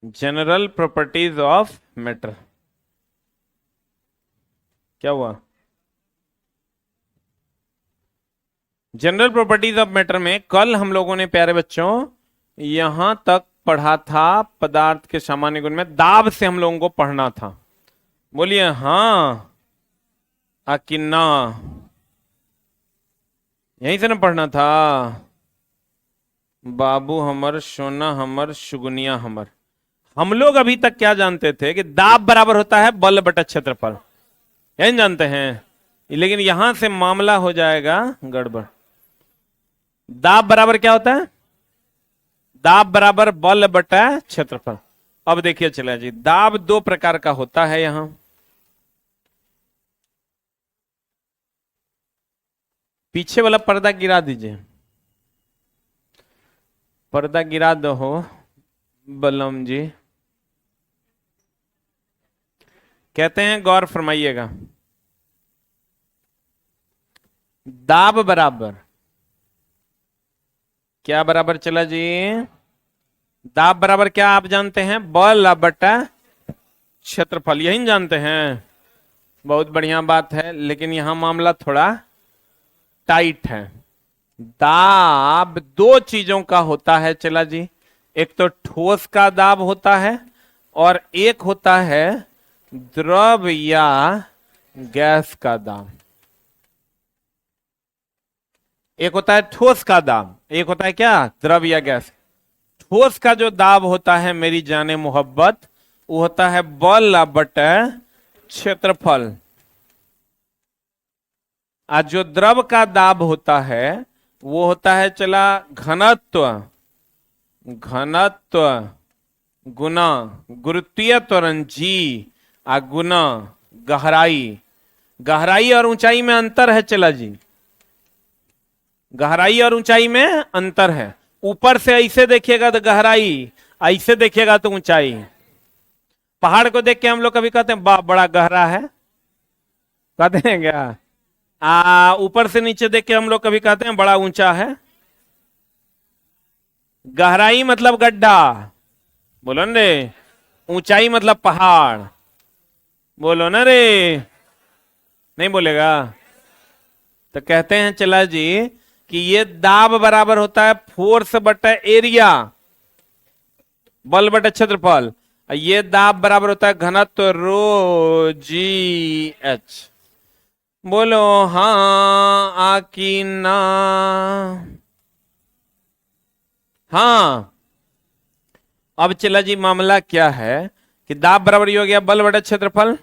General properties of matter. क्या हुआ? General properties of matter में कल हम लोगों ने प्यारे बच्चों यहां तक पढ़ा था, पदार्थ के सामान्य गुण में दाब से हम लोगों को पढ़ना था। बोलिए हाँ कि ना? यहीं से ना पढ़ना था? बाबू हमर, सोना हमर, शुगुनिया हमर। हम लोग अभी तक क्या जानते थे कि दाब बराबर होता है बल बटा क्षेत्रफल, यही जानते हैं। लेकिन यहां से मामला हो जाएगा गड़बड़। दाब बराबर क्या होता है? दाब बराबर बल बटा क्षेत्रफल। अब देखिए चला जी, दाब दो प्रकार का होता है यहां। पीछे वाला पर्दा गिरा दीजिए, पर्दा गिरा दो हो बलम जी। कहते हैं, गौर फरमाइएगा, दाब बराबर क्या बराबर चला जी? दाब बराबर क्या आप जानते हैं? बल बटा क्षेत्रफल, यही जानते हैं। बहुत बढ़िया बात है, लेकिन यहां मामला थोड़ा टाइट है। दाब दो चीजों का होता है चला जी। एक तो ठोस का दाब होता है और एक होता है द्रव या गैस का दाब। एक होता है ठोस का दाब, एक होता है क्या? द्रव या गैस। ठोस का जो दाब होता है मेरी जाने मोहब्बत, वो होता है बल बटा क्षेत्रफल। आज जो द्रव का दाब होता है वो होता है चला घनत्व, घनत्व गुना गुरुत्वीय त्वरण जी गुना गहराई। गहराई और ऊंचाई में अंतर है चला जी, गहराई और ऊंचाई में अंतर है। ऊपर से ऐसे देखिएगा तो गहराई, ऐसे देखिएगा तो ऊंचाई। पहाड़ को देख के हम लोग कभी कहते हैं वाह बड़ा गहरा है, कहते हैं क्या? ऊपर से नीचे देख के हम लोग कभी कहते हैं बड़ा ऊंचा है। गहराई मतलब गड्ढा, बोलो न रे। ऊंचाई मतलब पहाड़, बोलो ना रे। नहीं बोलेगा? तो कहते हैं चला जी कि ये दाब बराबर होता है फोर्स बटा एरिया, बल बटा क्षेत्रफल। ये दाब बराबर होता है घनत्व रो जी एच। बोलो हाँ आकी ना? हाँ। अब चला जी, मामला क्या है कि दाब बराबर ये हो गया बल बटा क्षेत्रफल,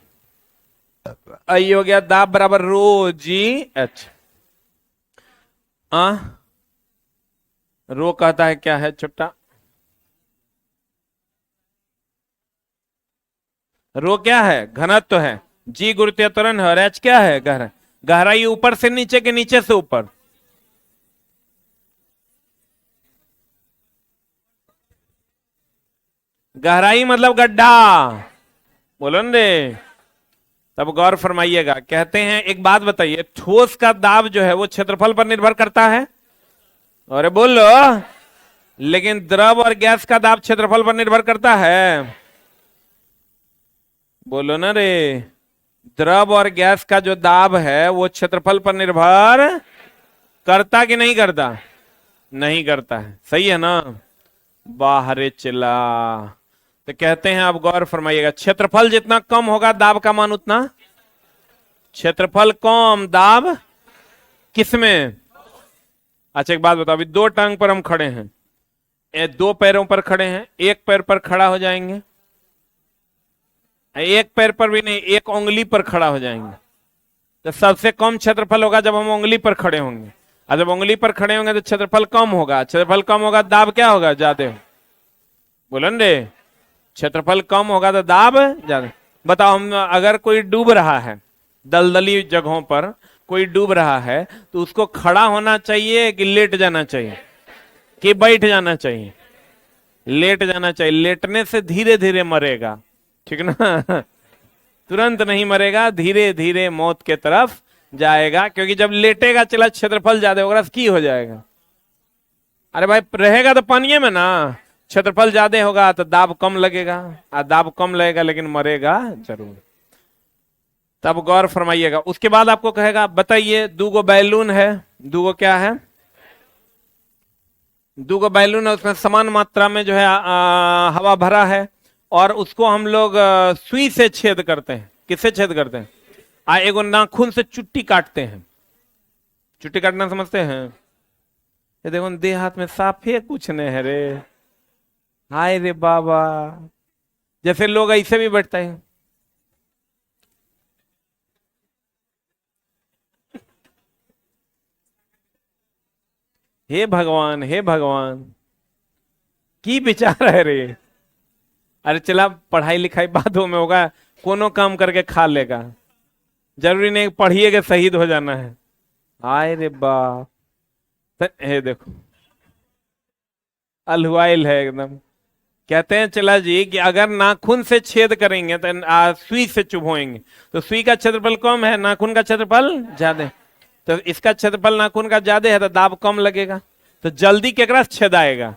ये हो गया दाब बराबर रो जी एच। रो कहता है क्या है छोटा? रो क्या है? घनत्व है। जी गुरुत्वीय त्वरण है और एच क्या है? गहराई। गहराई ऊपर से नीचे के नीचे से ऊपर। गहराई मतलब गड्ढा, बोलो न रे। तब गौर फरमाइएगा, कहते हैं एक बात बताइए, ठोस का दाब जो है वो क्षेत्रफल पर निर्भर करता है? अरे बोलो। लेकिन द्रव और गैस का दाब क्षेत्रफल पर निर्भर करता है? बोलो ना रे। द्रव और गैस का जो दाब है वो क्षेत्रफल पर निर्भर करता कि नहीं करता? नहीं करता है, सही है ना? बाहरे चला। तो कहते हैं, अब गौर फरमाइएगा, क्षेत्रफल जितना कम होगा दाब का मान उतना। क्षेत्रफल कम, दाब किसमें? अच्छा एक बात बताओ, अभी दो टांग पर हम खड़े हैं, दो पैरों पर खड़े हैं, एक पैर पर खड़ा हो जाएंगे, एक पैर पर भी नहीं, एक उंगली पर खड़ा हो जाएंगे, तो सबसे कम क्षेत्रफल होगा जब हम उंगली पर खड़े होंगे। और जब उंगली पर खड़े होंगे तो क्षेत्रफल कम होगा, क्षेत्रफल कम होगा दाब क्या होगा? ज्यादा। बोलो न रे। क्षेत्रफल कम होगा तो दाब ज्यादा। बताओ, हम अगर कोई डूब रहा है, दलदली जगहों पर कोई डूब रहा है, तो उसको खड़ा होना चाहिए कि लेट जाना चाहिए कि बैठ जाना चाहिए? लेट जाना चाहिए। लेटने से धीरे धीरे मरेगा, ठीक ना? तुरंत नहीं मरेगा, धीरे धीरे मौत के तरफ जाएगा, क्योंकि जब लेटेगा चला क्षेत्रफल ज्यादा होगा, की हो जाएगा। अरे भाई रहेगा तो पानिये में ना, क्षेत्रफल ज्यादा होगा तो दाब कम लगेगा, और दाब कम लगेगा लेकिन मरेगा जरूर। तब गौर फरमाइएगा। उसके बाद आपको कहेगा बताइए, दूगो बैलून है, दूगो क्या है, दूगो बैलून है, उसमें समान मात्रा में जो है हवा भरा है, और उसको हम लोग सुई से छेद करते हैं। किससे छेद करते हैं? एगो नाखून से चुट्टी काटते हैं। चुट्टी काटना समझते हैं? ये देखो देह हाथ में साफे कुछ नहीं है रे, हाय रे बाबा। जैसे लोग ऐसे भी बैठते हैं, हे भगवान हे भगवान, की विचार है रे। अरे चला, पढ़ाई लिखाई बातों में होगा, कोनो काम करके खा लेगा, जरूरी नहीं पढ़िए के शहीद हो जाना है। हाय रे बाप, हे देखो अलहुआइल है एकदम। कहते हैं चला जी कि अगर नाखून से छेद करेंगे तो सुई से चुभोएंगे, तो सुई का क्षेत्रफल कम है, नाखून का क्षेत्रफल ज्यादा है, तो इसका क्षेत्रफल नाखून का ज्यादा है, तो दाब कम लगेगा, तो जल्दी केकरा से छेद आएगा?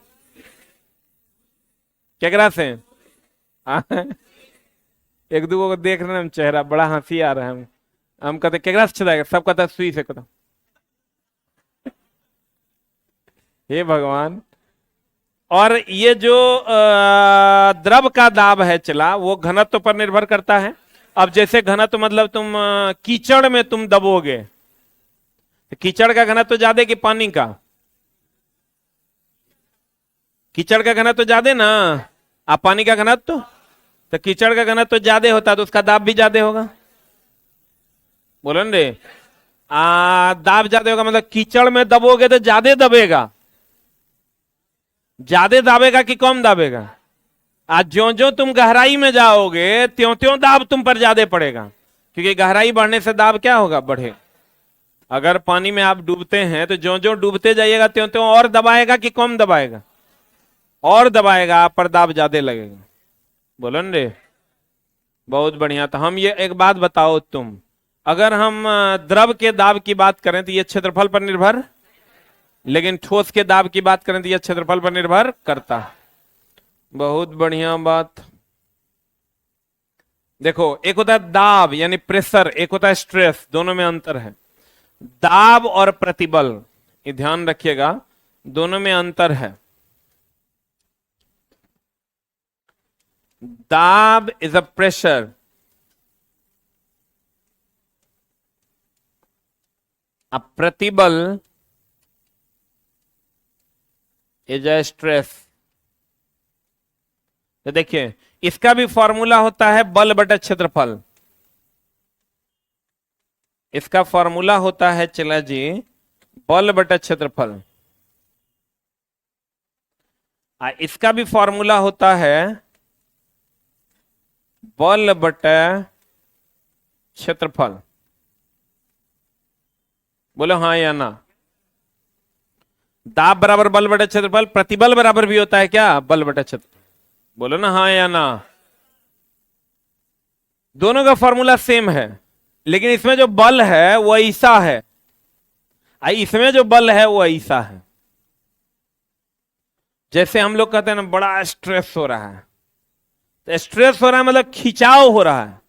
केकरा से? एक दूगो को देख रहे हैं हम, चेहरा बड़ा हंसी आ रहा है, हम कहते केकरा से छेद आएगा, सब कहता सुई से। कहता हे भगवान। और ये जो द्रव का दाब है चला, वो घनत्व पर निर्भर करता है। अब जैसे घनत्व मतलब तुम कीचड़ में तुम दबोगे, तो कीचड़ का घनत्व ज्यादा कि पानी का? कीचड़ का घनत्व ज्यादा ना, आप पानी का घनत्व, तो कीचड़ का घनत्व ज्यादा होता है तो उसका दाब भी ज्यादा होगा। बोलो न रे, दाब ज्यादा होगा मतलब कीचड़ में दबोगे तो ज्यादा दबेगा, ज्यादा दाबेगा कि कम दाबेगा? आज ज्यो ज्यो तुम गहराई में जाओगे त्यों त्यों दाब तुम पर ज्यादा पड़ेगा, क्योंकि गहराई बढ़ने से दाब क्या होगा? बढ़े। अगर पानी में आप डूबते हैं तो ज्यो ज्यो डूबते जाइएगा त्यों त्यों और दबाएगा कि कम दबाएगा? और दबाएगा, आप पर दाब ज्यादा लगेगा। बोलो न रे, बहुत बढ़िया। तो हम ये एक बात बताओ तुम, अगर हम द्रव के दाब की बात करें तो ये क्षेत्रफल पर निर्भर, लेकिन ठोस के दाब की बात करें तो यह क्षेत्रफल पर निर्भर करता है। बहुत बढ़िया बात। देखो, एक होता है दाब यानी प्रेशर, एक होता है स्ट्रेस, दोनों में अंतर है। दाब और प्रतिबल, ये ध्यान रखिएगा, दोनों में अंतर है। दाब इज अ प्रेशर, अ प्रतिबल इज अ स्ट्रेस। तो देखिए, इसका भी फॉर्मूला होता है बल बटा क्षेत्रफल। इसका फॉर्मूला होता है चला जी बल बटा क्षेत्रफल। इसका भी फॉर्मूला होता है बल बटा क्षेत्रफल। बोलो हाँ या ना? दाब बराबर बल बटा क्षेत्रफल, प्रतिबल बराबर भी होता है क्या? बल बटा क्षेत्रफल। बोलो ना हाँ या ना? दोनों का फॉर्मूला सेम है, लेकिन इसमें जो बल है वो ऐसा है, इसमें जो बल है वो ऐसा है। जैसे हम लोग कहते हैं ना बड़ा स्ट्रेस हो रहा है, तो स्ट्रेस हो रहा है मतलब खिंचाव हो रहा है।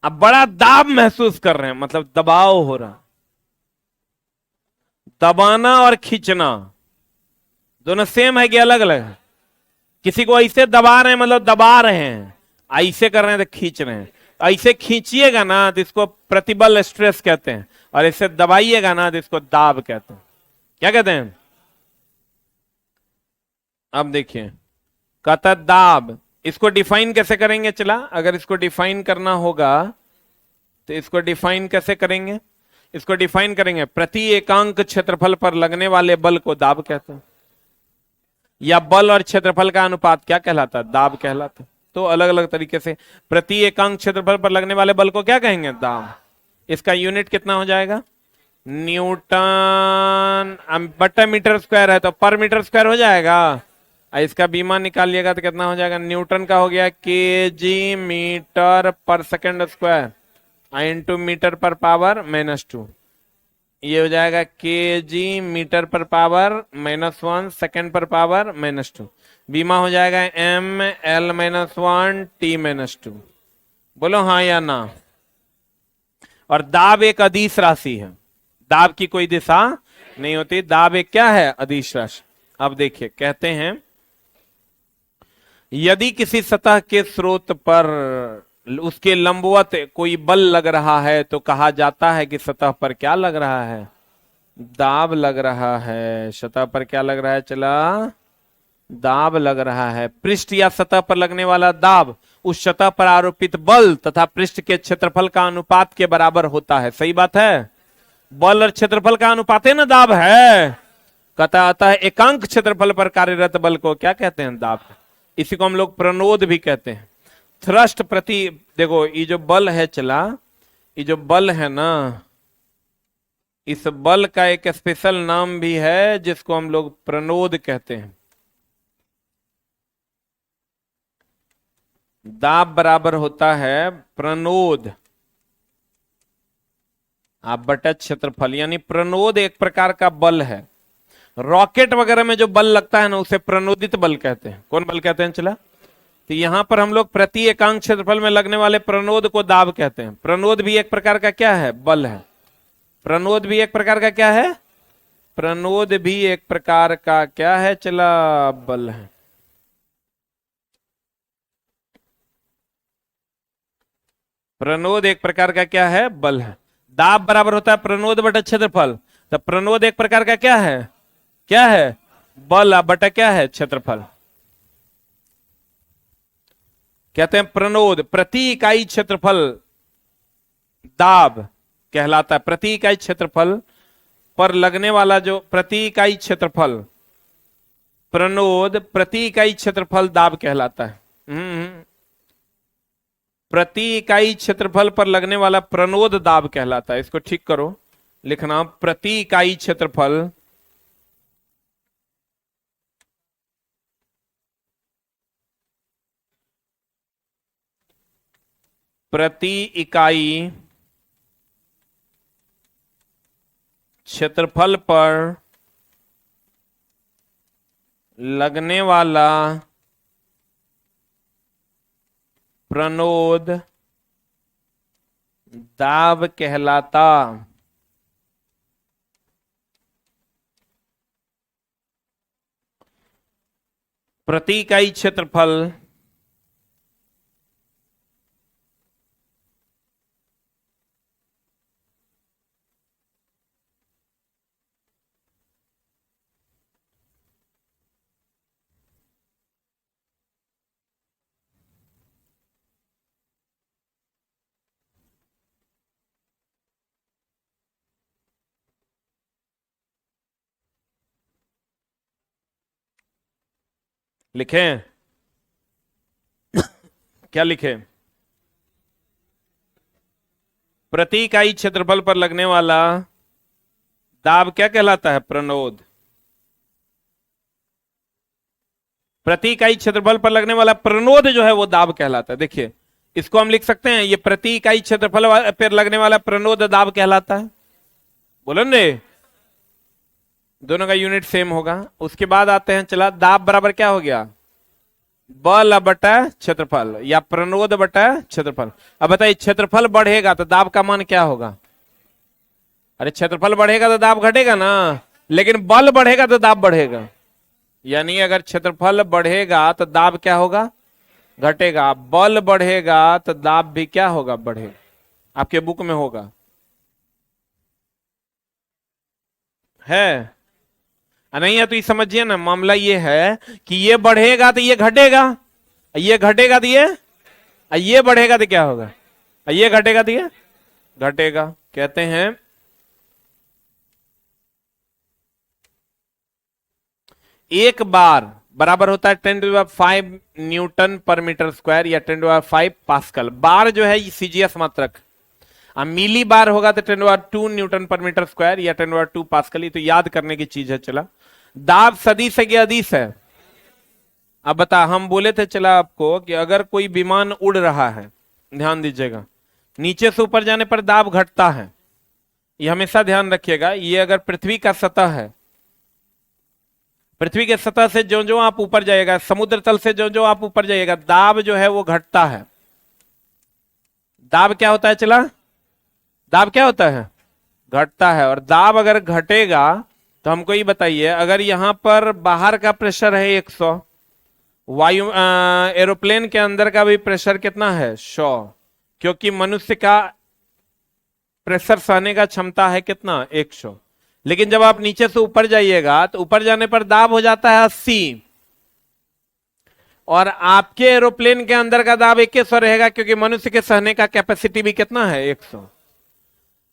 अब बड़ा दाब महसूस कर रहे हैं मतलब दबाव हो रहा है। दबाना और खींचना दोनों सेम है कि अलग अलग है? किसी को ऐसे दबा रहे हैं मतलब दबा रहे हैं, ऐसे कर रहे हैं तो खींच रहे हैं। ऐसे खींचिएगा ना तो इसको प्रतिबल स्ट्रेस कहते हैं, और ऐसे दबाइएगा ना तो इसको दाब कहते हैं। क्या कहते हैं? अब देखिए, कहता दाब, इसको डिफाइन कैसे करेंगे? चला, अगर इसको डिफाइन करना होगा तो इसको डिफाइन कैसे करेंगे? इसको डिफाइन करेंगे, प्रति एकांक क्षेत्रफल पर लगने वाले बल को दाब कहते हैं, या बल और क्षेत्रफल का अनुपात क्या कहलाता है? दाब कहलाता है। तो अलग अलग तरीके से प्रति एकांक क्षेत्रफल पर लगने वाले बल को क्या कहेंगे? दाब। इसका यूनिट कितना हो जाएगा? न्यूटन बटा मीटर स्क्वायर है तो पर मीटर स्क्वायर हो जाएगा। इसका बीमा निकालिएगा तो कितना हो जाएगा? न्यूटन का हो गया केजी मीटर पर सेकंड स्क्वायर इंटू मीटर पर पावर -2। ये हो जाएगा केजी मीटर पर पावर -1 सेकंड पर पावर -2। बीमा हो जाएगा ML-1 T-2। बोलो हाँ या ना। और दाब एक अदिश राशि है, दाब की कोई दिशा नहीं होती, दाब एक क्या है, अदिश राशि। अब देखिए कहते हैं यदि किसी सतह के स्रोत पर उसके लंबवत कोई बल लग रहा है तो कहा जाता है कि सतह पर क्या लग रहा है, दाब लग रहा है। सतह पर क्या लग रहा है, चला दाब लग रहा है। पृष्ठ या सतह पर लगने वाला दाब उस सतह पर आरोपित बल तथा पृष्ठ के क्षेत्रफल का अनुपात के बराबर होता है। सही बात है, बल और क्षेत्रफल का अनुपात है ना दाब है। कहता आता है एकांक क्षेत्रफल पर कार्यरत बल को क्या कहते हैं, दाब। इसी को हम लोग प्रणोद भी कहते हैं। थ्रस्ट प्रति, देखो ये जो बल है चला, ये जो बल है ना, इस बल का एक स्पेशल नाम भी है जिसको हम लोग प्रणोद कहते हैं। दाब बराबर होता है प्रणोद आप बटा क्षेत्रफल, यानी प्रणोद एक प्रकार का बल है। रॉकेट वगैरह में जो बल लगता है ना उसे प्रणोदित बल कहते हैं। कौन बल कहते हैं चला, तो यहां पर हम लोग प्रति एकांक क्षेत्रफल में लगने वाले प्रणोद को दाब कहते हैं। प्रणोद भी एक प्रकार का क्या है, बल है। प्रणोद भी एक प्रकार का क्या है, प्रणोद भी एक प्रकार का क्या है चला, बल है। प्रणोद एक प्रकार का क्या है, बल है। दाब बराबर होता है प्रणोद बटा क्षेत्रफल, तो प्रणोद एक प्रकार का क्या है, क्या है, बल बटा क्या है, क्षेत्रफल। कहते हैं प्रणोद प्रति इकाई क्षेत्रफल दाब कहलाता है। प्रति इकाई क्षेत्रफल पर लगने वाला जो प्रति इकाई क्षेत्रफल प्रणोद प्रति इकाई क्षेत्रफल दाब कहलाता है। प्रति इकाई क्षेत्रफल पर लगने वाला प्रणोद दाब कहलाता है। इसको ठीक करो, लिखना प्रति इकाई क्षेत्रफल प्रति इकाई क्षेत्रफल पर लगने वाला प्रणोद दाब कहलाता। प्रति इकाई क्षेत्रफल लिखें, क्या लिखें, प्रति इकाई क्षेत्रफल पर लगने वाला दाब क्या कहलाता है, प्रणोद। प्रति इकाई क्षेत्रफल पर लगने वाला प्रणोद जो है वो दाब कहलाता है। देखिए इसको हम लिख सकते हैं, ये प्रति इकाई क्षेत्रफल पर लगने वाला प्रणोद दाब कहलाता है। बोलो ने, दोनों का यूनिट सेम होगा। उसके बाद आते हैं चला, दाब बराबर क्या हो गया, बल बटा क्षेत्रफल या प्रणोद बटा क्षेत्रफल। अब बताइए क्षेत्रफल बढ़ेगा तो दाब का मान क्या होगा, अरे क्षेत्रफल बढ़ेगा तो दाब घटेगा ना, लेकिन बल बढ़ेगा तो दाब बढ़ेगा। यानी अगर क्षेत्रफल बढ़ेगा तो दाब क्या होगा, घटेगा। बल बढ़ेगा तो दाब भी क्या होगा, बढ़ेगा। आपके बुक में होगा, है नहीं है तो ये समझिए ना, मामला ये है कि ये बढ़ेगा तो ये घटेगा, ये घटेगा तो ये बढ़ेगा तो क्या होगा, ये घटेगा तो ये घटेगा। कहते हैं एक बार बराबर होता है 10⁵ न्यूटन पर मीटर स्क्वायर या 10⁵ पास्कल। बार जो है सीजीएस मात्रक, मिली बार होगा तो 10⁻² न्यूटन पर मीटर स्क्वायर या 10⁻² पास्कल। ये तो याद करने की चीज है। चला, दाब सदिश है कि अदिश है। अब बता, हम बोले थे चला आपको कि अगर कोई विमान उड़ रहा है, ध्यान दीजिएगा, नीचे से ऊपर जाने पर दाब घटता है, ये हमेशा ध्यान रखिएगा। ये अगर पृथ्वी का सतह है, पृथ्वी के सतह से जो जो आप ऊपर जाइएगा, समुद्र तल से जो जो आप ऊपर जाइएगा, दाब जो है वो घटता है। दाब क्या होता है चला? दाब क्या होता है? घटता है। और दाब अगर घटेगा तो हमको ये बताइए, अगर यहां पर बाहर का प्रेशर है 100, वायु एरोप्लेन के अंदर का भी प्रेशर कितना है? 100, क्योंकि मनुष्य का प्रेशर सहने का क्षमता है कितना? 100। लेकिन जब आप नीचे से ऊपर जाइएगा तो ऊपर जाने पर दाब हो जाता है 80, और आपके एरोप्लेन के अंदर का दाब 100 रहेगा, क्योंकि मनुष्य के सहने का कैपेसिटी भी कितना है? 100।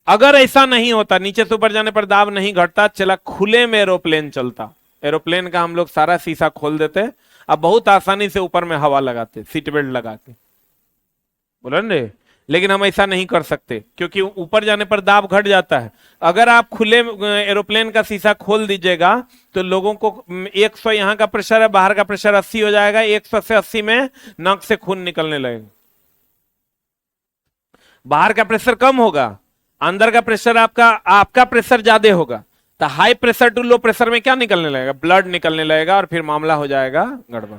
अगर ऐसा नहीं होता, नीचे से ऊपर जाने पर दाब नहीं घटता, चला खुले में एरोप्लेन चलता, एरोप्लेन का हम लोग सारा शीशा खोल देते, अब बहुत आसानी से ऊपर में हवा लगाते सीट बेल्ट लगा के, बोल रहे। लेकिन हम ऐसा नहीं कर सकते, क्योंकि ऊपर जाने पर दाब घट जाता है। अगर आप खुले एरोप्लेन का शीशा खोल दीजिएगा तो लोगों को 100 यहां का प्रेशर है, बाहर का प्रेशर 80 हो जाएगा, 100 से 80 में नाक से खून निकलने लगेगा। बाहर का प्रेशर कम होगा, अंदर का प्रेशर आपका प्रेशर ज्यादा होगा, तो high pressure to low pressure में क्या निकलने लगेगा? ब्लड निकलने लगेगा, और फिर मामला हो जाएगा गड़बड़।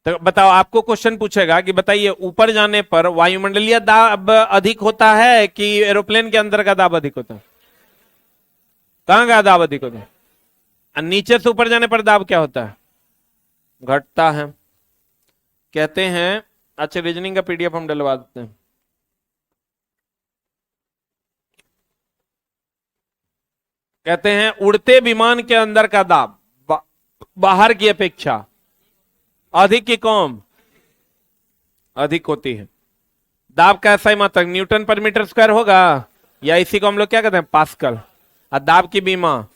तो बताओ, आपको क्वेश्चन पूछेगा कि बताइए ऊपर जाने पर वायुमंडलीय दाब अधिक होता है कि एरोप्लेन के अंदर का दाब अधिक होता है? कहां का दाब अधिक होता है? नीचे से ऊपर जाने पर दाब क्या होता है? घटता है। कहते हैं, अच्छा रीजनिंग का पीडीएफ हम डलवा देते हैं। कहते हैं उड़ते विमान के अंदर का दाब बाहर की अपेक्षा अधिक की कम? अधिक होती है। दाब का सही मात्रक न्यूटन पर मीटर स्क्वायर होगा, या इसी को हम लोग क्या कहते हैं? पास्कल। और दाब की बीमा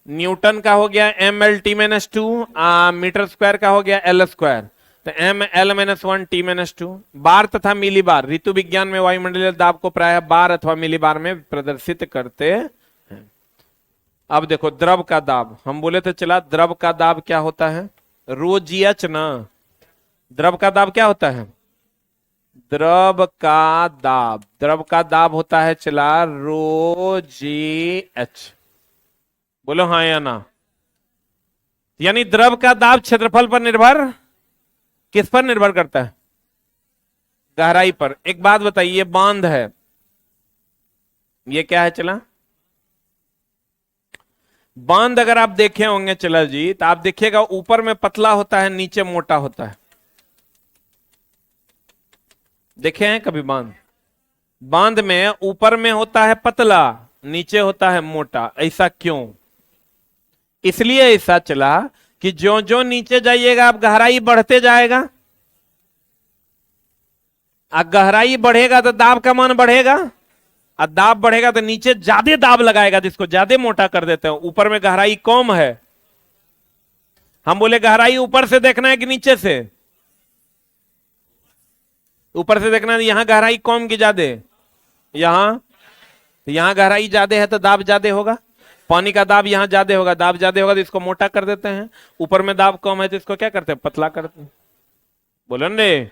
न्यूटन का हो गया mL/t-2, मीटर स्क्वायर का हो गया L स्क्वायर, तो mL-1 T-2। बार तथा मिली बार, ऋतु विज्ञान में वायुमंडलीय दाब को प्रायः बार अथवा मिली बार में प्रदर्शित करते हैं। अब देखो द्रव का दाब, हम बोले थे चला द्रव का दाब क्या होता है? रो जी एच ना। द्रव का दाब क्या होता है? द्रव का दाब होता है चला रो जी एच। बोलो हाँ या ना? यानी द्रव का दाब क्षेत्रफल पर निर्भर, किस पर निर्भर करता है? गहराई पर। एक बात बताइए, ये बांध है, ये क्या है चला? बांध अगर आप देखे होंगे चला जी, तो आप देखिएगा ऊपर में पतला होता है, नीचे मोटा होता है। देखे हैं कभी बांध? बांध में ऊपर में होता है पतला, नीचे होता है मोटा। ऐसा क्यों? इसलिए ऐसा चला कि जो जो नीचे जाइएगा आप गहराई बढ़ते जाएगा, और गहराई बढ़ेगा तो दाब का मान बढ़ेगा, और दाब बढ़ेगा तो नीचे ज्यादा दाब लगाएगा, जिसको ज्यादा मोटा कर देते हैं। ऊपर में गहराई कम है, हम बोले गहराई ऊपर से देखना है कि नीचे से? ऊपर से देखना है। यहां गहराई कम की ज्यादा? यहां गहराई ज्यादा है तो दाब ज्यादा होगा। पानी का दाब यहां ज्यादा होगा, दाब ज्यादा होगा तो इसको मोटा कर देते हैं। ऊपर में दाब कम है तो इसको क्या करते हैं? पतला करते हैं। बोलो ने?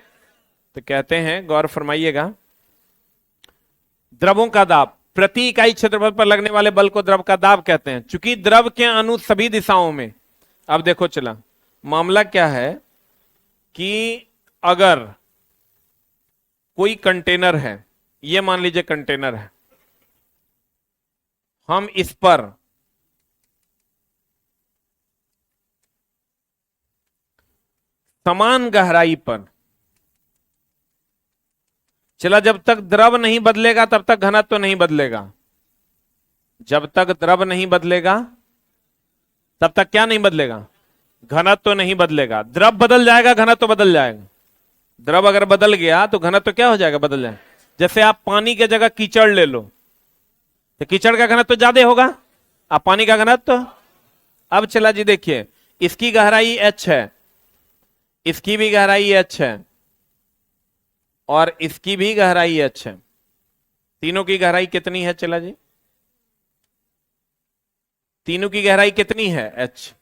तो कहते हैं, गौर फरमाइएगा, द्रवों का दाब, प्रति इकाई क्षेत्रफल पर लगने वाले बल को द्रव का दाब कहते हैं। चूंकि द्रव के अणु सभी दिशाओं में, अब देखो चला मामला क्या है कि अगर कोई कंटेनर है, ये मान लीजिए कंटेनर है, हम इस पर समान गहराई पर चला, जब तक द्रव नहीं बदलेगा तब तक घनत्व तो नहीं बदलेगा। जब तक द्रव नहीं बदलेगा तब तक क्या नहीं बदलेगा? घनत्व तो नहीं बदलेगा। द्रव बदल जाएगा, घनत्व तो बदल जाएगा। द्रव अगर बदल गया तो घनत्व तो क्या हो जाएगा? बदल जाएगा। जैसे आप पानी की जगह कीचड़ ले लो, तो कीचड़ का घनत्व तो ज्यादा होगा, आप पानी का घनत्व तो। अब चला जी देखिए, इसकी गहराई h है, इसकी भी गहराई h है, और इसकी भी गहराई h है। तीनों की गहराई कितनी है चला जी? तीनों की गहराई कितनी है? h।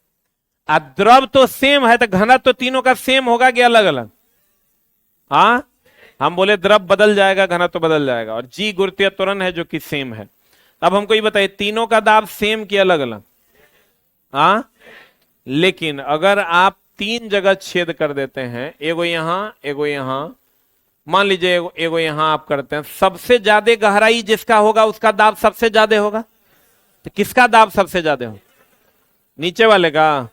द्रव तो सेम है तो घनत्व तो तीनों का सेम होगा कि अलग अलग? हाँ, हम बोले द्रव बदल जाएगा, घनत्व तो बदल जाएगा। और जी गुरुत्वीय त्वरण है जो कि सेम है। अब हमको ये बताइए, तीनों का दाब सेम कि अलग अलग? हाँ, लेकिन अगर आप 3 जगह छेद कर देते हैं, एगो यहां एगो यहां, मान लीजिए एगो यहां आप करते हैं, सबसे ज्यादा गहराई जिसका होगा उसका दाब सबसे ज्यादा होगा। तो किसका दाब सबसे ज्यादा होगा? नीचे वाले का।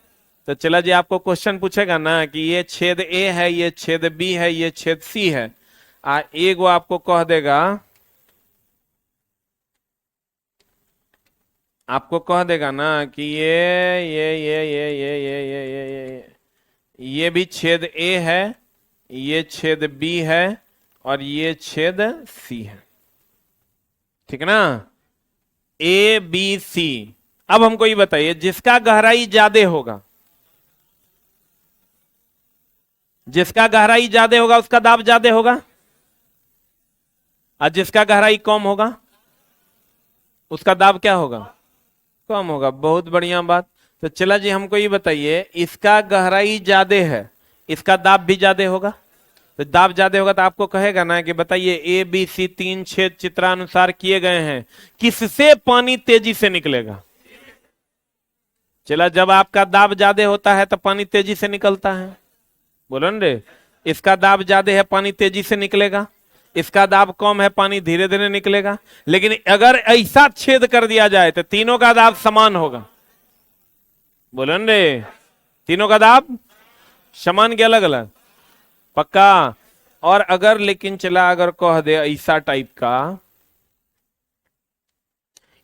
तो चला जी, आपको क्वेश्चन पूछेगा ना कि ये छेद ए है, ये छेद बी है, ये छेद सी है, एगो आपको कह देगा, आपको कह देगा ना कि ये भी छेद ए है, ये छेद बी है, और ये छेद सी है, ठीक है ना, ए बी सी। अब हमको ये बताइए, जिसका गहराई ज्यादा होगा, जिसका गहराई ज्यादा होगा उसका दाब ज्यादा होगा, और जिसका गहराई कम होगा उसका दाब क्या होगा? कम होगा। बहुत बढ़िया बात। तो चला जी, हमको ये बताइए, इसका गहराई ज्यादा है, इसका दाब भी ज्यादा होगा। तो दाब ज्यादा होगा तो आपको कहेगा ना कि बताइए, ए बी सी 3 छेद चित्रानुसार किए गए हैं, किससे पानी तेजी से निकलेगा? चला, जब आपका दाब ज्यादा होता है तो पानी तेजी से निकलता है, बोलो न रे। इसका दाब ज्यादा है, पानी तेजी से निकलेगा, इसका दाब कम है, पानी धीरे धीरे निकलेगा। लेकिन अगर ऐसा छेद कर दिया जाए तो तीनों का दाब समान होगा, बोलो न रे। तीनों का दाब समान के अलग अलग? पक्का। और अगर लेकिन चला, अगर कह दे ऐसा टाइप का,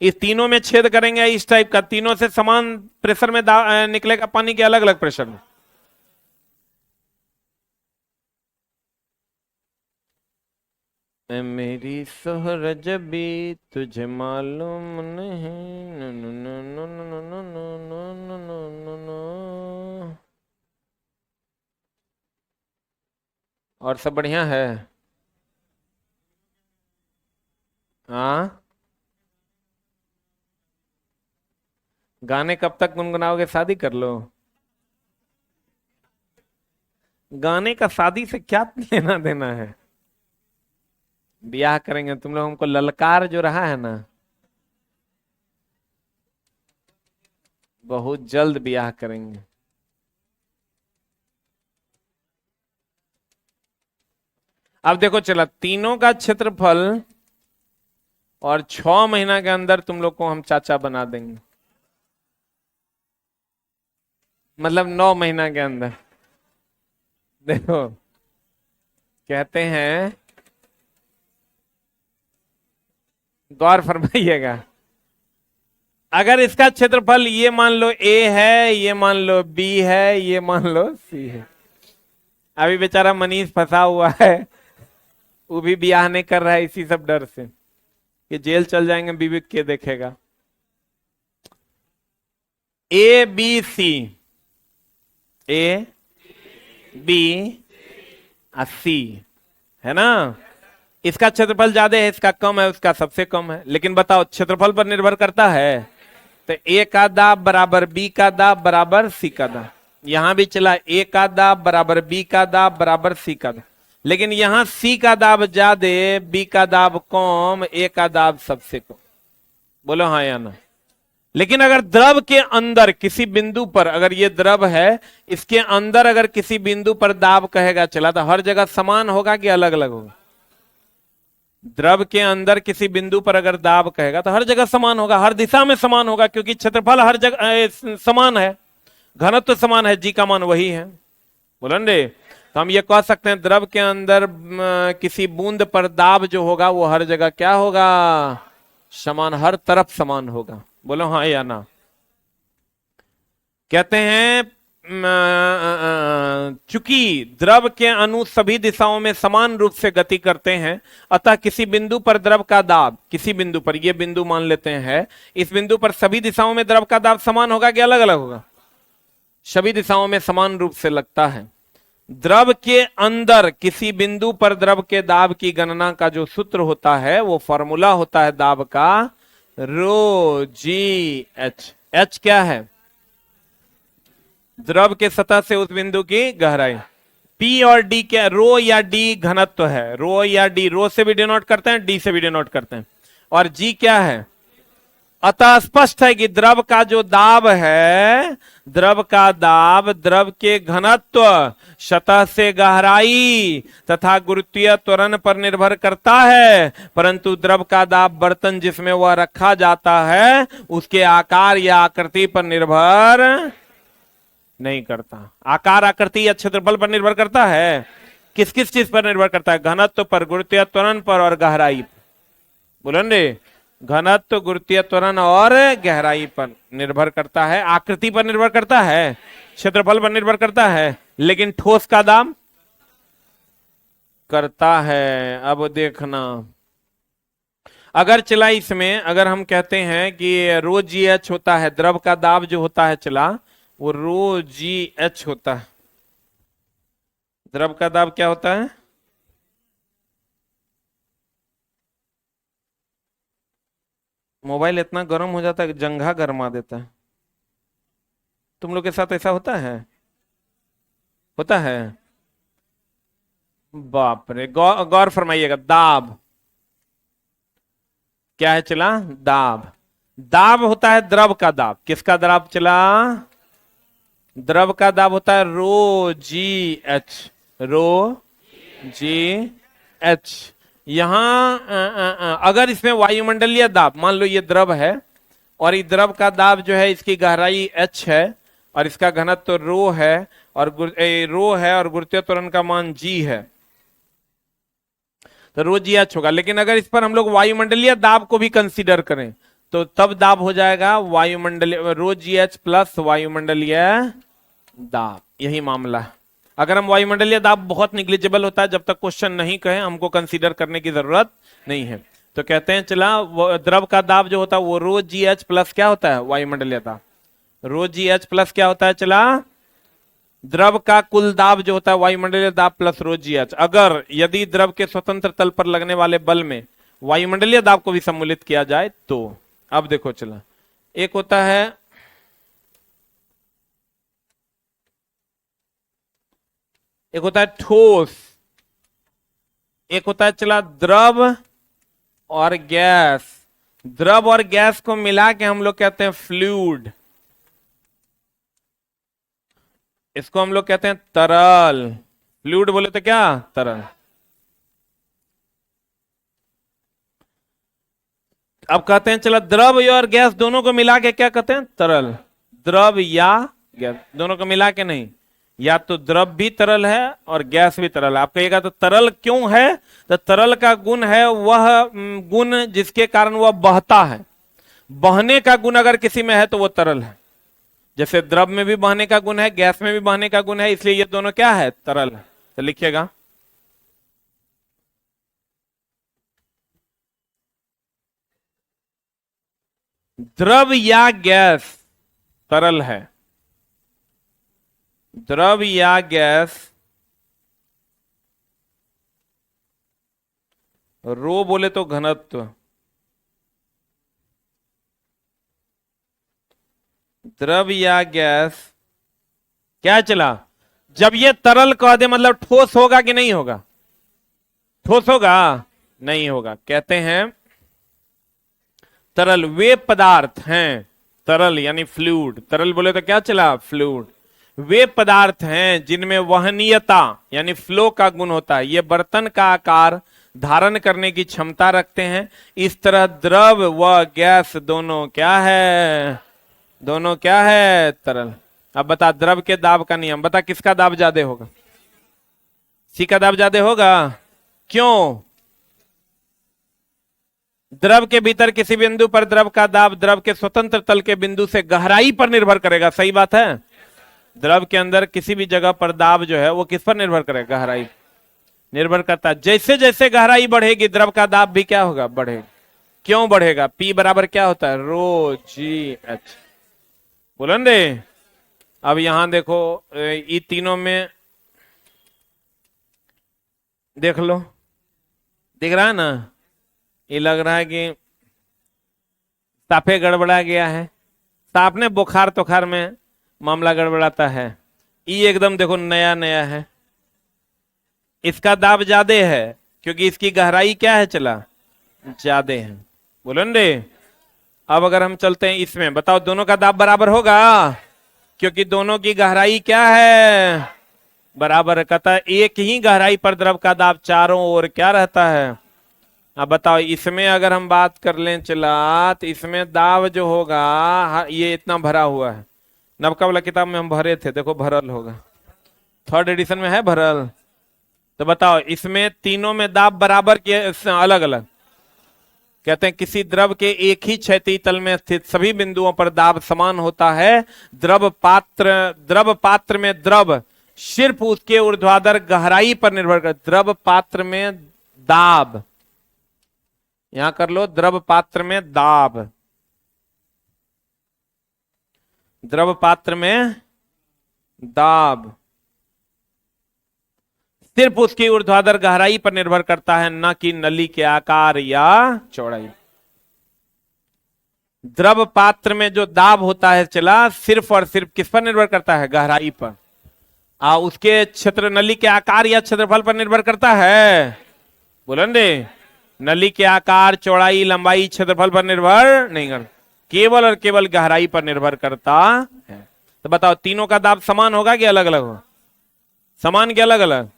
इस तीनों में छेद करेंगे इस टाइप का, तीनों से समान प्रेशर में निकलेगा पानी के अलग अलग प्रेशर में। मेरी सोहरज भी तुझे मालूम नहीं, no no no no no no no no no no no. और सब बढ़िया है? हाँ, गाने कब तक गुनगुनाओगे? शादी कर लो। गाने का शादी से क्या लेना देना है? ब्याह करेंगे तुम लोग, हमको ललकार जो रहा है ना, बहुत जल्द ब्याह करेंगे। अब देखो, चला तीनों का क्षेत्रफल, और 6 महीना के अंदर तुम लोग को हम चाचा बना देंगे, मतलब 9 महीना के अंदर। देखो, कहते हैं, गौर फरमाइएगा, अगर इसका क्षेत्रफल ये मान लो ए है, ये मान लो बी है, ये मान लो सी है। अभी बेचारा मनीष फंसा हुआ है, वो भी ब्याह नहीं कर रहा है इसी सब डर से कि जेल चल जाएंगे, बीवी के देखेगा। A B C, A B C, है ना। इसका क्षेत्रफल ज्यादा है, इसका कम है, उसका सबसे कम है। लेकिन बताओ, क्षेत्रफल पर निर्भर करता है। तो ए का दाब बराबर बी का दाब बराबर सी का दाब। यहां भी चला, ए का दाब बराबर बी का दाब बराबर सी का दाब। लेकिन यहां सी का दाब ज्यादा, बी का दाब कम, ए का दाब सबसे कम। बोलो हाँ या ना। लेकिन अगर द्रव के अंदर किसी बिंदु पर, अगर ये द्रव है, इसके अंदर अगर किसी बिंदु पर दाब कहेगा चला, तो हर जगह समान होगा कि अलग अलग होगा? द्रव के अंदर किसी बिंदु पर अगर दाब कहेगा तो हर जगह समान होगा, हर दिशा में समान होगा, क्योंकि क्षेत्रफल हर जगह समान है, घनत्व समान है, जी का मान वही है। बोलन रे। तो हम ये कह सकते हैं, द्रव के अंदर किसी बूंद पर दाब जो होगा वो हर जगह क्या होगा? समान, हर तरफ समान होगा। बोलो हाँ या ना। कहते हैं, चूंकि द्रव के अणु सभी दिशाओं में समान रूप से गति करते हैं, अतः किसी बिंदु पर द्रव का दाब, किसी बिंदु पर, यह बिंदु मान लेते हैं, इस बिंदु पर सभी दिशाओं में द्रव का दाब समान होगा कि अलग अलग होगा? सभी दिशाओं में समान रूप से लगता है। द्रव के अंदर किसी बिंदु पर द्रव के दाब की गणना का जो सूत्र होता है, वो फॉर्मूला होता है दाब का, रो जी एच। एच क्या है? द्रव के सतह से उस बिंदु की गहराई। पी और डी क्या? रो या डी घनत्व है। रो या डी, रो से भी डिनोट करते हैं, डी से भी डिनोट करते हैं। और जी क्या है? अतः स्पष्ट है कि द्रव का जो दाब है, द्रव का दाब द्रव के घनत्व, सतह से गहराई तथा गुरुत्वीय त्वरण पर निर्भर करता है, परंतु द्रव का दाब बर्तन जिसमें वह रखा जाता है उसके आकार या आकृति पर निर्भर नहीं करता। आकार, आकृति या क्षेत्रफल पर निर्भर करता है। किस किस चीज पर निर्भर करता है? घनत्व पर, गुरुत्वीय त्वरण पर और गहराई। बोलन रे, घनत्व, गुरुत्वीय त्वरण और गहराई पर निर्भर करता है। आकृति पर निर्भर करता है, क्षेत्रफल पर निर्भर करता है, लेकिन ठोस का दाब करता है। अब देखना, अगर चला इसमें अगर हम कहते हैं कि रो जी एच होता है, द्रव का दाब जो होता है चला वो रो जी एच होता है। द्रव का दाब क्या होता है? मोबाइल इतना गर्म हो जाता है कि जंघा गरमा देता है। तुम लोग के साथ ऐसा होता है? होता है? बाप रे, गौर फरमाइएगा। दाब क्या है चला? दाब। दाब होता है द्रव का दाब। किसका दाब चला? द्रव का दाब होता है रो जी एच, रो जी एच। यहां अगर इसमें वायुमंडलीय दाब, मान लो ये द्रव है और ये द्रव का दाब जो है इसकी गहराई एच है और इसका घनत्व तो रो है और रो है और गुरुत्वीय त्वरण का मान जी है, तो रो जी एच होगा। लेकिन अगर इस पर हम लोग वायुमंडलीय दाब को भी कंसीडर करें तो तब दाब हो जाएगा वायुमंडलीय रो जी एच प्लस वायुमंडलीय दाब। यही मामला है। अगर हम वायुमंडलीय दाब बहुत निग्लिजिबल होता है, जब तक क्वेश्चन नहीं कहे हमको कंसीडर करने की जरूरत नहीं है। तो कहते हैं चला द्रव का दाब जो होता है वो रो जी एच प्लस क्या होता है? वायुमंडलीय दाब। रो जी एच प्लस क्या होता है चला? द्रव का कुल दाब जो होता है वायुमंडलीय दाब प्लस रो जी एच। अगर यदि द्रव के स्वतंत्र तल पर लगने वाले बल में वायुमंडलीय दाब को भी सम्मिलित किया जाए तो, अब देखो चला, एक होता है ठोस, एक होता है चला द्रव और गैस। द्रव और गैस को मिला के हम लोग कहते हैं फ्लूइड, इसको हम लोग कहते हैं तरल। फ्लूइड बोले तो क्या? तरल। अब कहते हैं चला द्रव और गैस दोनों को मिला के क्या कहते हैं? तरल। द्रव या गैस दोनों को मिला के नहीं, या तो द्रव भी तरल है और गैस भी तरल है। आप कहिएगा तो तरल क्यों है? तो तरल का गुण है वह गुण जिसके कारण वह बहता है। बहने का गुण अगर किसी में है तो वो तरल है। जैसे द्रव में भी बहने का गुण है, गैस में भी बहने का गुण है, इसलिए ये दोनों क्या है? तरल है। तो लिखिएगा द्रव या गैस तरल है, द्रव या गैस, रो बोले तो घनत्व, द्रव या गैस क्या चला? जब ये तरल कह दे मतलब ठोस होगा कि नहीं होगा? ठोस होगा? नहीं होगा। कहते हैं तरल वे पदार्थ हैं, तरल यानी फ्लूइड, तरल बोले तो क्या चला? फ्लूइड। वे पदार्थ हैं जिनमें वहनीयता यानी फ्लो का गुण होता है। ये बर्तन का आकार धारण करने की क्षमता रखते हैं। इस तरह द्रव व गैस दोनों क्या है? दोनों क्या है? तरल। अब बता द्रव के दाब का नियम बता, किसका दाब ज्यादा होगा? सी का दाब ज्यादा होगा। क्यों? द्रव के भीतर किसी बिंदु पर द्रव का दाब द्रव के स्वतंत्र तल के बिंदु से गहराई पर निर्भर करेगा। सही बात है। द्रव के अंदर किसी भी जगह पर दाब जो है वो किस पर निर्भर करेगा? गहराई निर्भर करता है। जैसे जैसे गहराई बढ़ेगी द्रव का दाब भी क्या होगा? बढ़ेगा। क्यों बढ़ेगा? P बराबर क्या होता है? रो जी एच। बोलन रे। अब यहां देखो ये तीनों में देख लो, दिख रहा है ना? ये लग रहा है कि साफे गड़बड़ा गया है। साफ ने बुखार तुखार में मामला गड़बड़ाता है। ये एकदम देखो नया नया है। इसका दाब ज्यादा है क्योंकि इसकी गहराई क्या है चला? ज्यादा है। बोलन रे। अब अगर हम चलते हैं इसमें, बताओ दोनों का दाब बराबर होगा, क्योंकि दोनों की गहराई क्या है, बराबर। कहता है एक ही गहराई पर द्रव का दाब चारों ओर क्या रहता है। अब बताओ इसमें अगर हम बात कर लें चला, तो इसमें दाब जो होगा, ये इतना भरा हुआ है, नबका वाला किताब में हम भरे थे, देखो भरल होगा, थर्ड एडिशन में है भरल। तो बताओ इसमें तीनों में दाब बराबर के अलग अलग। कहते हैं किसी द्रव के एक ही क्षैतिज तल में स्थित सभी बिंदुओं पर दाब समान होता है। द्रव पात्र में द्रव सिर्फ उसके ऊर्ध्वाधर गहराई पर निर्भर कर, द्रव पात्र में दाब, यहां कर लो, द्रव पात्र में दाब, द्रव पात्र में दाब सिर्फ उसकी ऊर्ध्वाधर गहराई पर निर्भर करता है, न कि नली के आकार या चौड़ाई। द्रव पात्र में जो दाब होता है चला, सिर्फ और सिर्फ किस पर निर्भर करता है, गहराई पर। उसके क्षेत्र, नली के आकार या क्षेत्रफल पर निर्भर करता है, बोलन दे, नली के आकार, चौड़ाई, लंबाई, क्षेत्रफल पर निर्भर नहीं कर, केवल और केवल गहराई पर निर्भर करता है। तो बताओ तीनों का दाब समान होगा कि अलग अलग हो, समान के अलग अलग।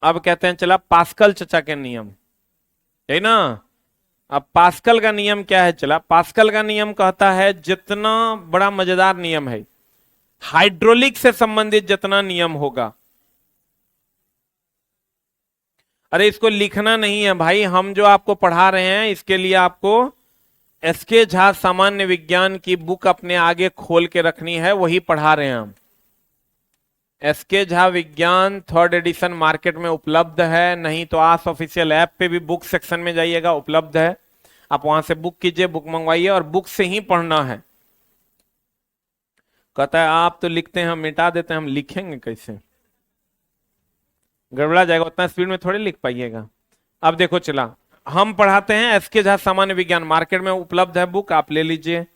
अब कहते हैं चला पास्कल चचा के नियम, है ना। अब पास्कल का नियम क्या है चला, पास्कल का नियम कहता है, जितना बड़ा मजेदार नियम है, हाइड्रोलिक से संबंधित जितना नियम होगा, अरे इसको लिखना नहीं है भाई, हम जो आपको पढ़ा रहे हैं इसके लिए आपको एसके झा सामान्य विज्ञान की बुक अपने आगे खोल के रखनी है, वही पढ़ा रहे हैं हम। एसके झा विज्ञान थर्ड एडिशन मार्केट में उपलब्ध है, नहीं तो आस ऑफिशियल ऐप पे भी बुक सेक्शन में जाइएगा, उपलब्ध है, आप वहां से बुक कीजिए, बुक मंगवाइए और बुक से ही पढ़ना है। कहता है आप तो लिखते हैं हम मिटा देते हैं, हम लिखेंगे कैसे, गड़बड़ा जाएगा, उतना स्पीड में थोड़ी लिख पाइएगा। अब देखो चला, हम पढ़ाते हैं एसके झा सामान्य विज्ञान, मार्केट में उपलब्ध है बुक, आप ले लीजिए,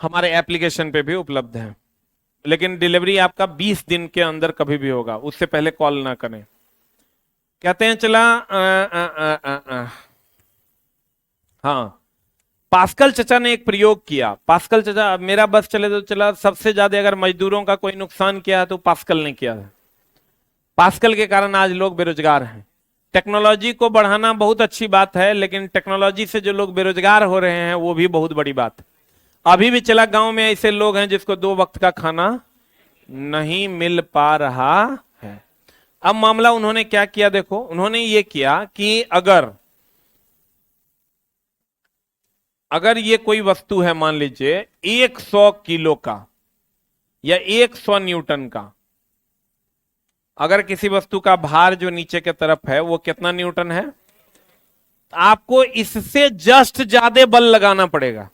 हमारे एप्लीकेशन पे भी उपलब्ध है, लेकिन डिलीवरी आपका 20 दिन के अंदर कभी भी होगा, उससे पहले कॉल ना करें। कहते हैं चला हाँ, पास्कल चचा ने एक प्रयोग किया, पास्कल चचा, मेरा बस चले तो चला, सबसे ज्यादा अगर मजदूरों का कोई नुकसान किया है तो पास्कल ने किया है। पास्कल के कारण आज लोग बेरोजगार हैं। टेक्नोलॉजी को बढ़ाना बहुत अच्छी बात है, लेकिन टेक्नोलॉजी से जो लोग बेरोजगार हो रहे हैं वो भी बहुत बड़ी बात है। अभी भी चला गांव में ऐसे लोग हैं जिसको 2 वक्त का खाना नहीं मिल पा रहा है। अब मामला उन्होंने क्या किया, देखो उन्होंने ये किया कि अगर ये कोई वस्तु है, मान लीजिए 100 किलो का या 100 न्यूटन का, अगर किसी वस्तु का भार जो नीचे के तरफ है वो कितना न्यूटन है, आपको इससे जस्ट ज्यादा बल लगाना पड़ेगा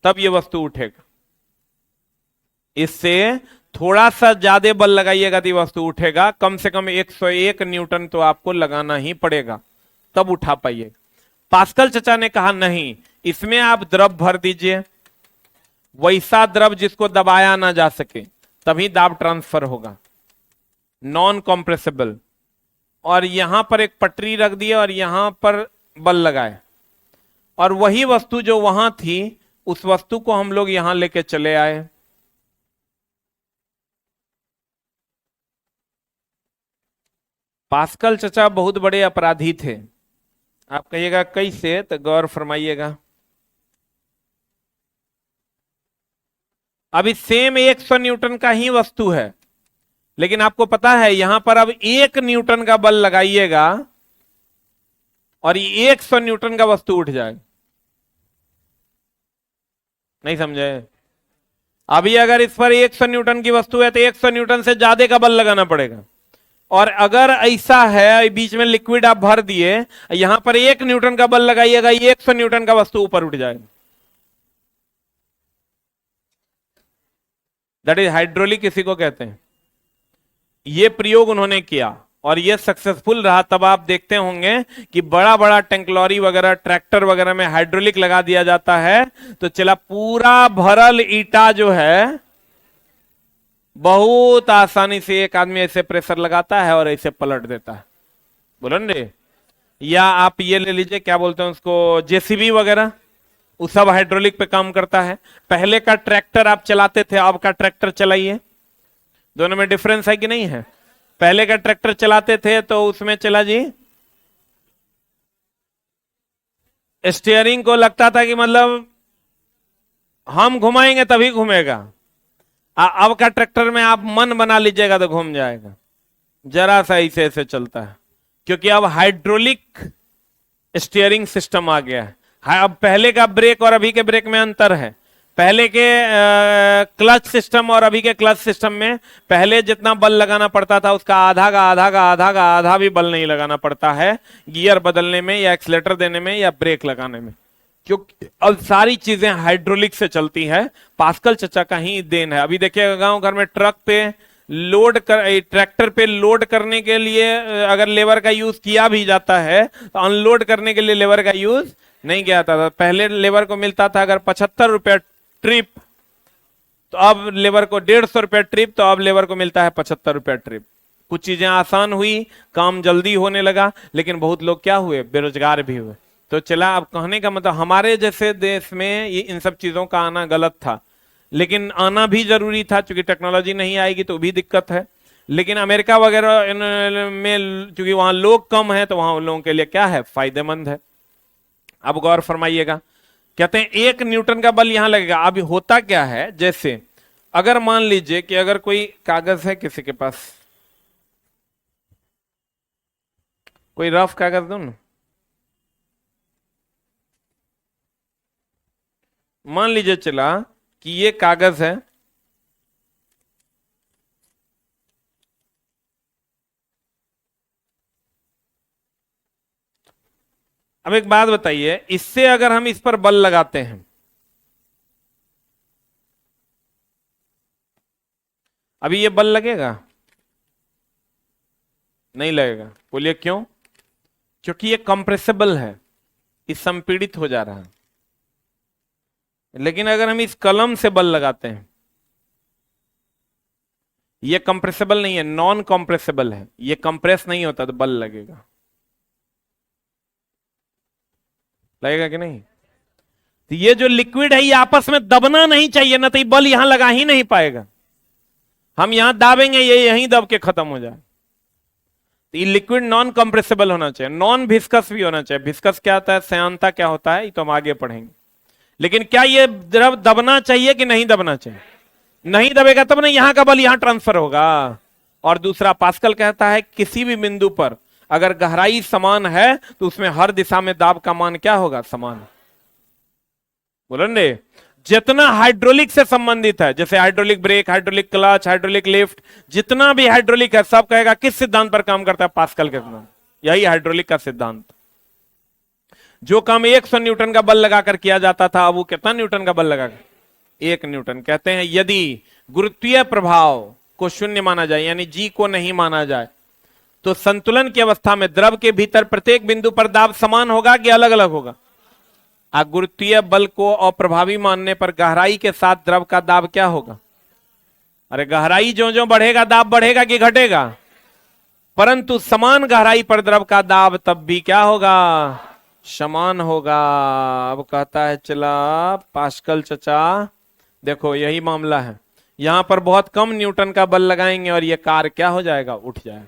तब ये वस्तु उठेगा। इससे थोड़ा सा ज्यादा बल लगाइएगा तो ये वस्तु उठेगा, कम से कम 101 न्यूटन तो आपको लगाना ही पड़ेगा तब उठा पाइएगा। पास्कल चचा ने कहा नहीं, इसमें आप द्रव भर दीजिए, वैसा द्रव जिसको दबाया ना जा सके, तभी दाब ट्रांसफर होगा, नॉन कॉम्प्रेसिबल। और यहां पर एक पटरी रख दी और यहां पर बल लगाए, और वही वस्तु जो वहां थी उस वस्तु को हम लोग यहां लेके चले आए। पास्कल चचा बहुत बड़े अपराधी थे। आप कहिएगा कैसे, तो गौर फरमाइएगा। अभी सेम 100 न्यूटन का ही वस्तु है, लेकिन आपको पता है यहां पर अब 1 न्यूटन का बल लगाइएगा और ये 100 न्यूटन का वस्तु उठ जाएगा। नहीं समझे? अभी अगर इस पर 100 न्यूटन की वस्तु है तो 100 न्यूटन से ज्यादा का बल लगाना पड़ेगा, और अगर ऐसा है बीच में लिक्विड आप भर दिए, यहां पर 1 न्यूटन का बल लगाइएगा, 100 न्यूटन का वस्तु ऊपर उठ जाएगा। दैट इज हाइड्रोलिक, इसी को कहते हैं। ये प्रयोग उन्होंने किया और ये सक्सेसफुल रहा। तब आप देखते होंगे कि बड़ा बड़ा टैंक लॉरी वगैरह, ट्रैक्टर वगैरह में हाइड्रोलिक लगा दिया जाता है, तो चला पूरा भरल ईटा जो है बहुत आसानी से एक आदमी ऐसे प्रेशर लगाता है और ऐसे पलट देता है। बोलो रे, या आप ये ले लीजिए, क्या बोलते हैं उसको, जेसीबी वगैरह, वो सब हाइड्रोलिक पे काम करता है। पहले का ट्रैक्टर आप चलाते थे, अब का ट्रैक्टर चलाइए, दोनों में डिफरेंस है कि नहीं है? पहले का ट्रैक्टर चलाते थे तो उसमें चला जी, स्टीयरिंग को लगता था कि मतलब हम घुमाएंगे तभी घूमेगा। अब का ट्रैक्टर में आप मन बना लीजिएगा तो घूम जाएगा, जरा सा ऐसे ऐसे चलता है, क्योंकि अब हाइड्रोलिक स्टीयरिंग सिस्टम आ गया है। अब पहले का ब्रेक और अभी के ब्रेक में अंतर है। पहले के क्लच सिस्टम और अभी के क्लच सिस्टम में पहले जितना बल लगाना पड़ता था उसका आधा भी बल नहीं लगाना पड़ता है गियर बदलने में या एक्सीलेटर देने में या ब्रेक लगाने में, क्योंकि अब सारी चीजें हाइड्रोलिक से चलती है। पास्कल चचा का ही देन है। अभी देखिएगा गांव घर में ट्रक पे लोड कर, ट्रैक्टर पे लोड करने के लिए अगर लेवर का यूज किया भी जाता है तो अनलोड करने के लिए लेवर का यूज नहीं किया जाता था। पहले लेवर को मिलता था अगर 75 रुपया ट्रिप, तो अब लेवर को 150 रुपया ट्रिप, तो अब लेवर को मिलता है 75 रुपया ट्रिप। कुछ चीजें आसान हुई, काम जल्दी होने लगा, लेकिन बहुत लोग क्या हुए, बेरोजगार भी हुए। तो चला, अब कहने का मतलब हमारे जैसे देश में ये इन सब चीजों का आना गलत था, लेकिन आना भी जरूरी था, क्योंकि टेक्नोलॉजी नहीं आएगी तो भी दिक्कत है। लेकिन अमेरिका वगैरह में क्योंकि वहां लोग कम है तो वहां उन लोगों के लिए क्या है, फायदेमंद है। अब गौर फरमाइएगा, कहते हैं 1 न्यूटन का बल यहां लगेगा। अब होता क्या है, जैसे अगर मान लीजिए कि अगर कोई कागज है किसी के पास, कोई रफ कागज दो ना, मान लीजिए चला कि ये कागज है, अब एक बात बताइए, इससे अगर हम इस पर बल लगाते हैं, अभी ये बल लगेगा? नहीं लगेगा। बोलिए क्यों? क्योंकि ये कंप्रेसिबल है, ये संपीड़ित हो जा रहा है। लेकिन अगर हम इस कलम से बल लगाते हैं, ये कंप्रेसिबल नहीं है, नॉन कंप्रेसिबल है, ये कंप्रेस नहीं होता तो बल लगेगा। लगेगा कि नहीं? तो ये जो लिक्विड है ये आपस में दबना नहीं चाहिए, ना तो ये बल यहां लगा ही नहीं पाएगा। हम यहां दाबेंगे ये यहीं दब के खत्म हो जाए। तो ये लिक्विड नॉन कंप्रेसिबल होना चाहिए, नॉन विस्कस भी होना चाहिए। विस्कस क्या होता है, श्यानता क्या होता है, ये तो हम आगे पढ़ेंगे। लेकिन क्या ये द्रव दबना चाहिए कि नहीं दबना चाहिए? नहीं दबेगा तब ना यहां का बल यहां ट्रांसफर होगा। और दूसरा, पास्कल कहता है किसी भी बिंदु पर अगर गहराई समान है तो उसमें हर दिशा में दाब का मान क्या होगा, समान। बोलो ने, जितना हाइड्रोलिक से संबंधित है, जैसे hydraulic brake, hydraulic clutch, hydraulic lift, जितना भी हाइड्रोलिक है सब कहेगा किस सिद्धांत पर काम करता है, पास्कल के सिद्धांत। यही हाइड्रोलिक का सिद्धांत। जो काम 100 न्यूटन का बल लगाकर किया जाता था, अब वो कितना न्यूटन का बल लगाकर, 1 न्यूटन। कहते हैं यदि गुरुत्वीय प्रभाव को शून्य माना जाए, यानी जी को नहीं माना जाए, तो संतुलन की अवस्था में द्रव के भीतर प्रत्येक बिंदु पर दाब समान होगा कि अलग अलग होगा? गुरुत्वीय बल को अप्रभावी मानने पर गहराई के साथ द्रव का दाब क्या होगा? अरे गहराई जो जो बढ़ेगा दाब बढ़ेगा कि घटेगा? परंतु समान गहराई पर द्रव का दाब तब भी क्या होगा, समान होगा। अब कहता है चला पास्कल चचा, देखो यही मामला है, यहां पर बहुत कम न्यूटन का बल लगाएंगे और ये कार क्या हो जाएगा, उठ जाएगा।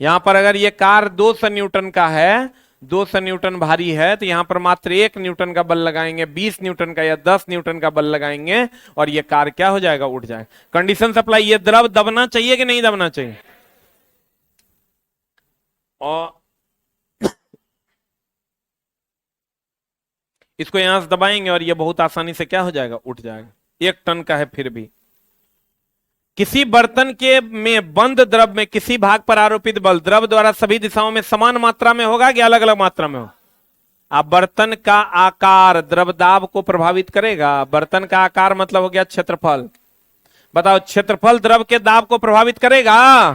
यहां पर अगर ये कार 200 न्यूटन का है, 200 न्यूटन भारी है, तो यहां पर मात्र 1 न्यूटन का बल लगाएंगे, 20 न्यूटन का या 10 न्यूटन का बल लगाएंगे और ये कार क्या हो जाएगा, उठ जाएगा। कंडीशन सप्लाई, ये द्रव दबना चाहिए कि नहीं दबना चाहिए? और इसको यहां से दबाएंगे और ये बहुत आसानी से क्या हो जाएगा, उठ जाएगा। 1 टन का है फिर भी। किसी बर्तन के में बंद द्रव में किसी भाग पर आरोपित बल द्रव द्वारा सभी दिशाओं में समान मात्रा में होगा कि अलग अलग मात्रा में हो? आप बर्तन का आकार द्रव दाब को प्रभावित करेगा। बर्तन का आकार मतलब हो गया क्षेत्रफल। बताओ क्षेत्रफल द्रव के दाब को प्रभावित करेगा?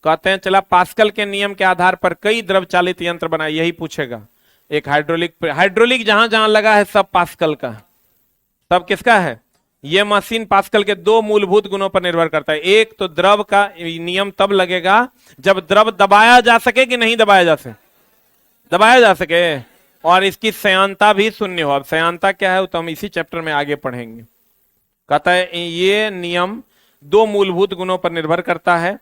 कहते हैं चला पास्कल के नियम के आधार पर कई द्रव चालित यंत्र बनाए, यही पूछेगा। एक हाइड्रोलिक जहां जहां लगा है सब पास्कल का, सब किसका है? यह मशीन पास्कल के 2 मूलभूत गुणों पर निर्भर करता है। एक तो द्रव का नियम तब लगेगा जब द्रव दबाया जा सके कि नहीं दबाया जा सके। दबाया जा सके, और इसकी सयांता भी शून्य हो। अब सयांता क्या है वो तो हम इसी चैप्टर में आगे पढ़ेंगे। कहता है ये नियम दो मूलभूत गुणों पर निर्भर करता है।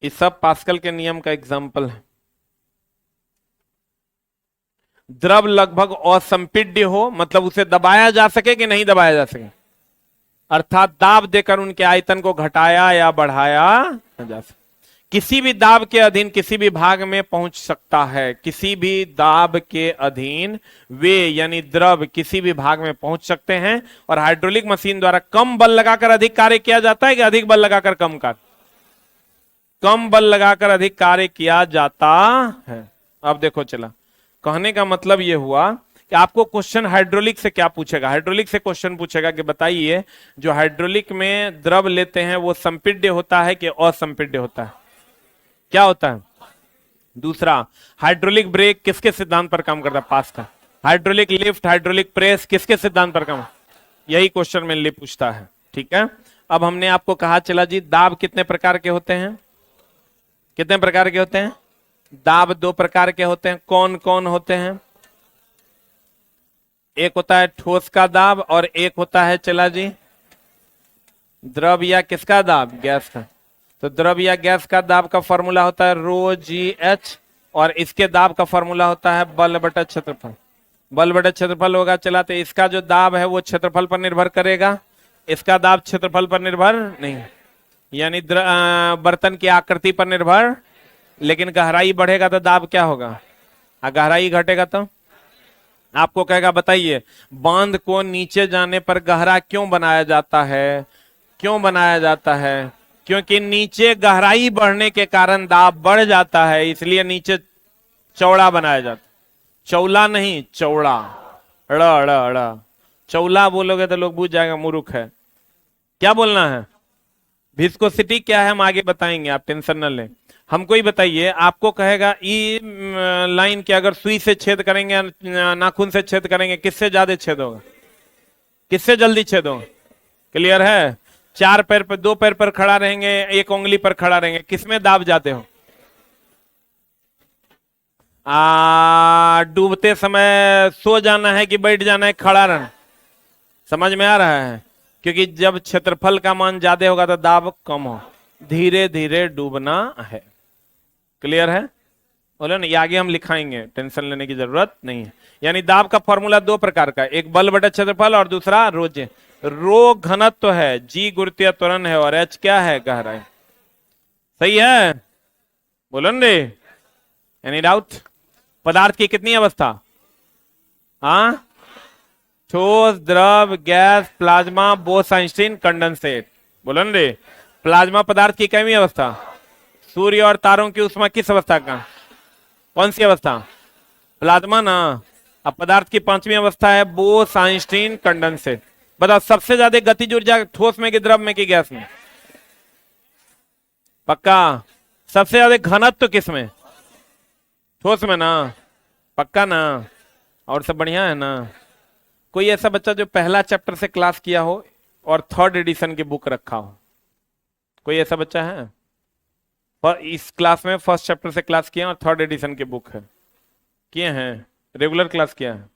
इस सब पास्कल के नियम का एग्जाम्पल है। द्रव लगभग असंपीड्य हो, मतलब उसे दबाया जा सके कि नहीं दबाया जा सके, अर्थात दाब देकर उनके आयतन को घटाया या बढ़ाया जा सके। किसी भी दाब के अधीन किसी भी भाग में पहुंच सकता है। किसी भी दाब के अधीन वे यानी द्रव किसी भी भाग में पहुंच सकते हैं। और हाइड्रोलिक मशीन द्वारा कम बल लगाकर अधिक कार्य किया जाता है कि अधिक बल लगाकर कम कार्य? कम बल लगाकर अधिक कार्य किया जाता है। अब देखो चला, कहने का मतलब यह हुआ कि आपको क्वेश्चन हाइड्रोलिक से क्या पूछेगा? हाइड्रोलिक से क्वेश्चन पूछेगा कि बताइए जो हाइड्रोलिक में द्रव लेते हैं वो संपीड्य होता है कि असंपीड्य होता है? क्या होता है? दूसरा, हाइड्रोलिक ब्रेक किसके सिद्धांत पर काम करता है? पास का। हाइड्रोलिक लिफ्ट, हाइड्रोलिक प्रेस किसके सिद्धांत पर काम? यही क्वेश्चन मेरे लिए पूछता है। ठीक है, अब हमने आपको कहा चला जी दाब कितने प्रकार के होते हैं? कितने प्रकार के होते हैं? दाब दो प्रकार के होते हैं। कौन कौन होते हैं? एक होता है ठोस का दाब और एक होता है चला जी द्रव या किसका दाब? गैस का। तो द्रव या गैस का दाब का फॉर्मूला होता है रो जी एच, और इसके दाब का फॉर्मूला होता है बल बटा क्षेत्रफल। बल बटा क्षेत्रफल होगा चला, तो इसका जो दाब है वो क्षेत्रफल पर निर्भर करेगा, इसका दाब क्षेत्रफल पर निर्भर नहीं, यानी बर्तन की आकृति पर निर्भर। लेकिन गहराई बढ़ेगा तो दाब क्या होगा, और गहराई घटेगा तो आपको कहेगा बताइए बांध को नीचे जाने पर गहरा क्यों बनाया जाता है? क्यों बनाया जाता है? क्योंकि नीचे गहराई बढ़ने के कारण दाब बढ़ जाता है, इसलिए नीचे चौड़ा बनाया जाता है। चौला नहीं, चौड़ा। ड़ चौला बोलोगे तो लोग पूछ जाएगा मूर्ख है। क्या बोलना है? विस्कोसिटी क्या है हम आगे बताएंगे, आप टेंशन न लें। हमको ही बताइए, आपको कहेगा ई लाइन के अगर सुई से छेद करेंगे नाखून से छेद करेंगे किससे ज्यादा छेद होगा? किससे जल्दी छेद होगा? क्लियर है? चार पैर पर, दो पैर पर खड़ा रहेंगे, एक उंगली पर खड़ा रहेंगे, किसमें दाब जाते हो? डूबते समय सो जाना है कि बैठ जाना है, खड़ा रहना? समझ में आ रहा है? क्योंकि जब क्षेत्रफल का मान ज्यादा होगा तो दाब कम हो, धीरे धीरे डूबना है। क्लियर है? बोलो ना, ये आगे हम लिखाएंगे, टेंशन लेने की जरूरत नहीं है। यानी दाब का फॉर्मूला दो प्रकार का, एक बल बटा क्षेत्रफल और दूसरा रोजे। रो घनत्व है, जी गुरुत्वीय त्वरण है, और एच क्या है? गहराई। सही है? बोलो ना रे, एनी डाउट? पदार्थ की कितनी अवस्था? हाँ, ठोस, द्रव, गैस, प्लाज्मा, बोस-आइंस्टीन, कंडेंसेट। बोलो ना रे, प्लाज्मा पदार्थ की कैवी अवस्था? सूर्य और तारों की उष्मा किस अवस्था का? कौन सी अवस्था? प्लाज्मा ना। अब पदार्थ की पांचवी अवस्था है बोस-आइंस्टीन, कंडेंसेट। बताओ सबसे ज्यादा गतिज ऊर्जा ठोस में कि द्रव में कि गैस में? पक्का? सबसे ज्यादा घनत्व किस में? ठोस में ना? पक्का ना? और सब बढ़िया है ना? कोई ऐसा बच्चा जो पहला चैप्टर से क्लास किया हो और थर्ड एडिशन की बुक रखा हो? कोई ऐसा बच्चा है? पर इस क्लास में फर्स्ट चैप्टर से क्लास किया और थर्ड एडिशन की बुक है? किए हैं? रेगुलर क्लास किया है?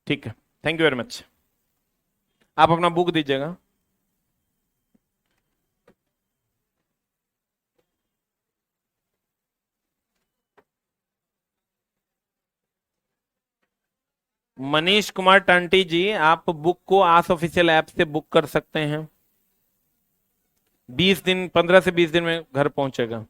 ठीक है, थैंक यू वेरी मच। आप अपना बुक दीजिएगा। मनीष कुमार टंटी जी, आप बुक को आस ऑफिशियल ऐप से बुक कर सकते हैं। 20 दिन, 15 से 20 दिन में घर पहुंचेगा।